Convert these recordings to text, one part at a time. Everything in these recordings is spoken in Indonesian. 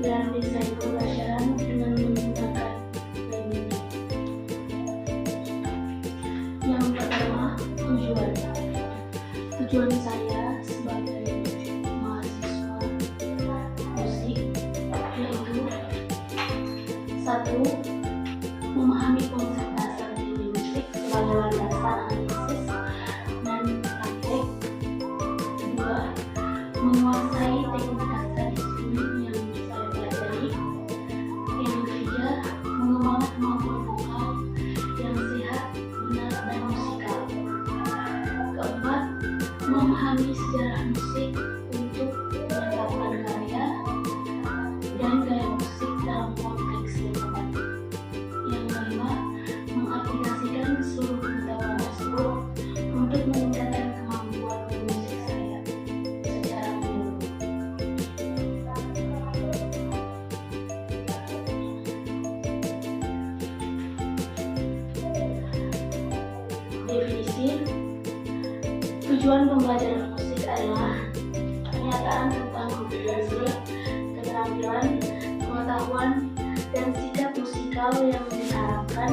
dan desain pembelajaran dengan menggunakan planning. Yang pertama, tujuan saya sebagai mahasiswa musik yaitu: 1. Memahami konsep dasar teori musik sebagai landasan analisis dan praktek. 2. Menguasai teknik dasar instrumen yang saya pelajari. Yang ketiga, mengembangkan kemampuan vokal yang sehat, benar, dan musikal. Keempat, memahami sejarah musik untuk menetapkan karya dan gaya musik dalam konteks yang tepat. Yang kelima, mengaplikasikan seluruh pengetahuan tersebut untuk meningkatkan kemampuan musik saya secara menyeluruh. Definisi: tujuan pembelajaran musik adalah penyataan tentang kompetensi, keterampilan, pengetahuan, dan sikap musikal yang diharapkan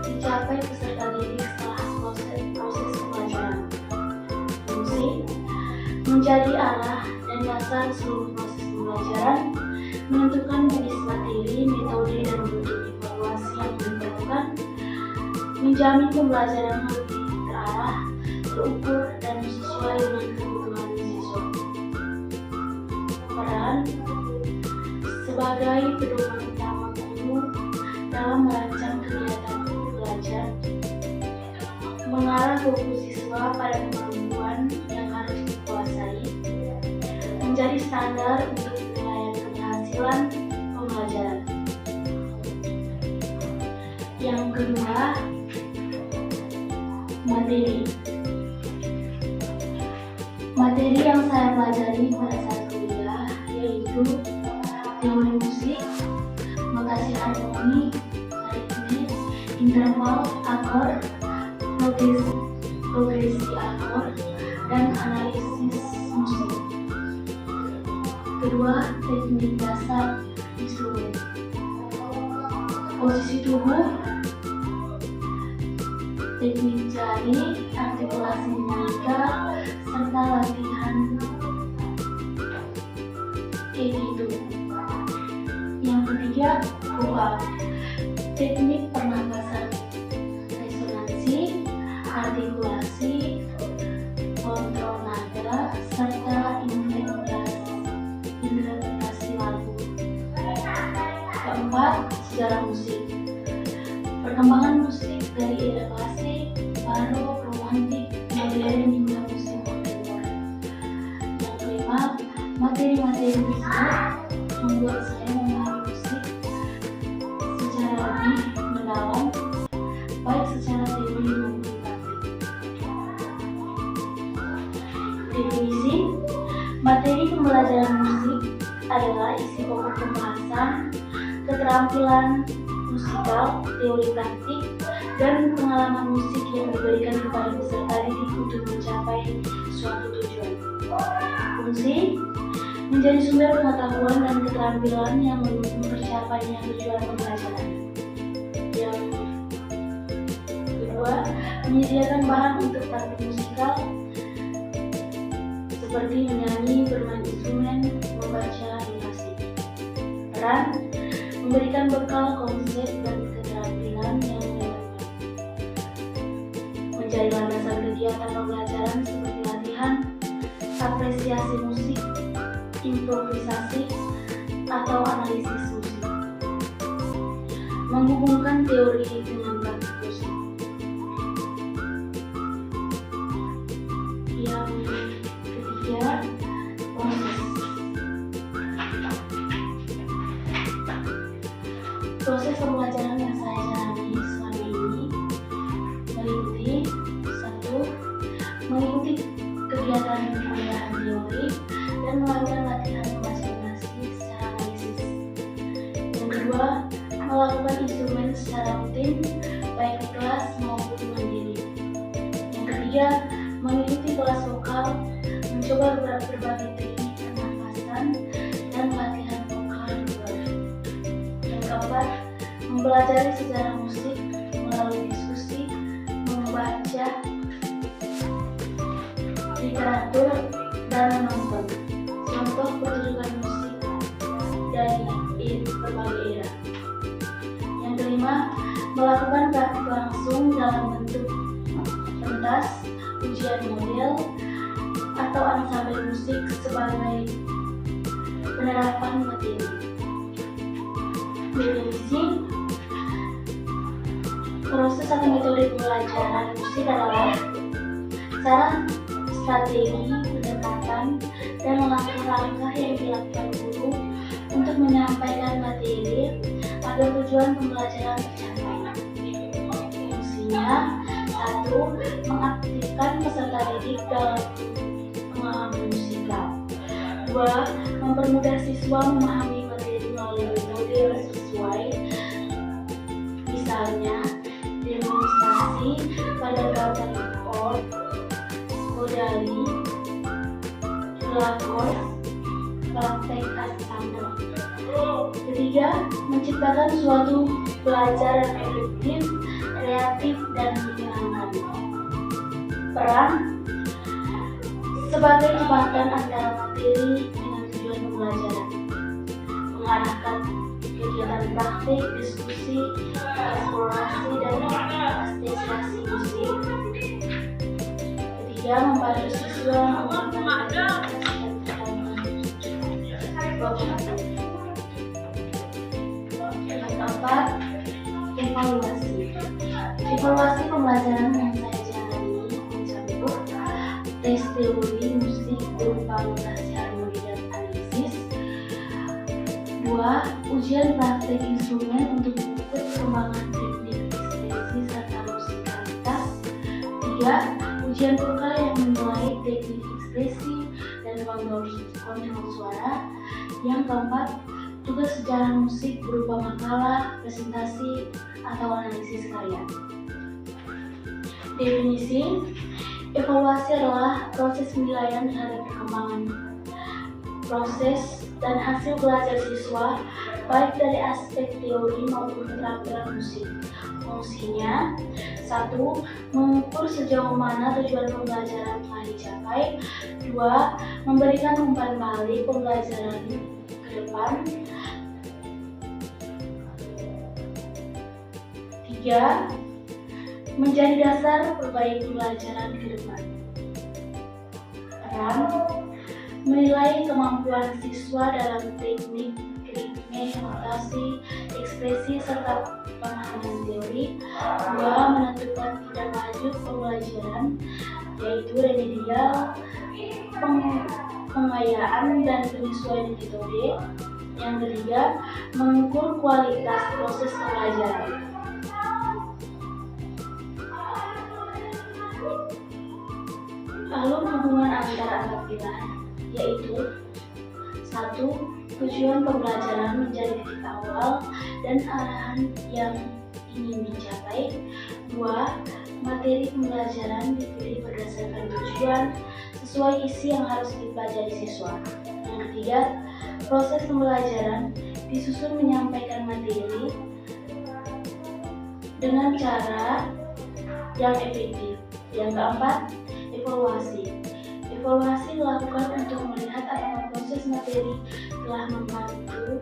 dicapai peserta didik setelah proses pembelajaran. Fungsi: menjadi arah dan dasar seluruh proses pembelajaran, menentukan jenis materi, metode, dan bentuk evaluasi yang diperlukan, menjamin pembelajaran lebih terarah, terukur, dan sesuai dengan kebutuhan siswa. Peran sebagai pedoman utama guru dalam merancang kegiatan belajar, mengarah fokus siswa pada kemampuan yang harus dikuasai, menjadi standar untuk penilaian keberhasilan pembelajaran. Yang kedua, materi yang saya pelajari pada saat kuliah yaitu teori musik, notasi harmoni, ritme, interval, akord, progresi akord, dan analisis musik. Kedua, teknik dasar instrumen, posisi tubuh, teknik jari, artikulasi nada, serta latihan itu. Yang ketiga, vokal, teknik pernapasan, resonansi, artikulasi, kontrol nada, serta interpretasi lagu. Keempat, sejarah musik, perkembangan musik dari era klasik, barok, romantik, modern hingga musik kontemporer. Yang kelima, materi-materi tersebut membuat saya memahami musik secara lebih mendalam, baik secara teori maupun praktik. Definisi: materi pembelajaran musik adalah isi pokok pembahasan, keterampilan musikal, teori praktik, dan pengalaman musik yang diberikan kepada peserta didik untuk mencapai suatu tujuan. Fungsi: menjadi sumber pengetahuan dan keterampilan yang mendukung tercapainya tujuan pembelajaran. Yang kedua, menyediakan bahan untuk praktik musikal seperti menyanyi, bermain instrumen, membaca notasi. Peran: memberikan bekal konsep dan keterampilan yang relevan, menjadi landasan kegiatan pembelajaran seperti latihan, apresiasi musik, improvisasi, atau analisis musik, menghubungkan teori dengan praktik musik. Yang ketiga, proses pembelajaran yang saya jalani selama ini meliputi: 1. Mengikuti kegiatan pembelajaran teori dan melakukan latihan membaca notasi secara analisis. Yang kedua, melakukan instrumen secara rutin, baik di kelas maupun mandiri. Yang ketiga, mengikuti kelas vokal, mencoba berbagai teknik pernapasan dan latihan vokal. mempelajari sejarah musik melalui diskusi, membaca literatur, dan menonton contoh pertunjukan musik dari berbagai era. Yang kelima, melakukan praktik langsung dalam bentuk pentas, ujian model, atau ansambel musik sebagai penerapan materi. Definisi: proses atau metode pembelajaran musik adalah cara, strategi, pendekatan, dan langkah-langkah yang dilakukan guru untuk menyampaikan materi agar tujuan pembelajaran tercapai. Fungsinya: 1. Mengaktifkan peserta didik dalam pengalaman musikal. 2. Mempermudah siswa memahami materi melalui metode yang sesuai, misalnya demonstrasi pada gambar chord, kodari, lakos, praktek ansambel. 3. Menciptakan suatu belajar yang efektif, kreatif, dan menyenangkan. Peran sebagai jembatan antara materi dengan tujuan pembelajaran, mengarahkan kegiatan praktik, diskusi, eksplorasi, dan asosiasi musik. 3. Membantu siswa mengembangkan Yang keempat, evaluasi. Evaluasi pembelajaran yang saya jalani mencakup tes teori musik berupa notasi harmoni dan analisis. 2. Ujian praktek instrumen untuk mengukur perkembangan teknik ekspresi serta musikalitas. 3. Ujian vokal yang menilai teknik ekspresi dan kontrol suara. Yang keempat, tugas sejarah musik berupa makalah, presentasi, atau analisis karya. Definisi: evaluasi adalah proses penilaian terhadap perkembangan, proses, dan hasil belajar siswa, baik dari aspek teori maupun keterampilan musik. Fungsinya: 1. Mengukur sejauh mana tujuan pembelajaran telah dicapai. 2. Memberikan umpan balik pembelajaran ke depan. 3. Menjadi dasar perbaiki pembelajaran ke depan. Peran: menilai kemampuan siswa dalam teknik, ritme, notasi, ekspresi, serta pemahaman teori. 2. Menentukan tindak lanjut pembelajaran, yaitu remedial, pengayaan, dan penyesuaian metode. Yang ketiga, mengukur kualitas proses pembelajaran. Lalu hubungan antara empat pilar, yaitu 1. Tujuan pembelajaran menjadi titik awal dan arahan yang ingin dicapai. 2. Materi pembelajaran dipilih berdasarkan tujuan sesuai isi yang harus dipelajari siswa. Yang ketiga, proses pembelajaran disusun menyampaikan materi dengan cara yang efektif. Yang keempat, evaluasi. Evaluasi dilakukan untuk melihat apakah proses materi telah membantu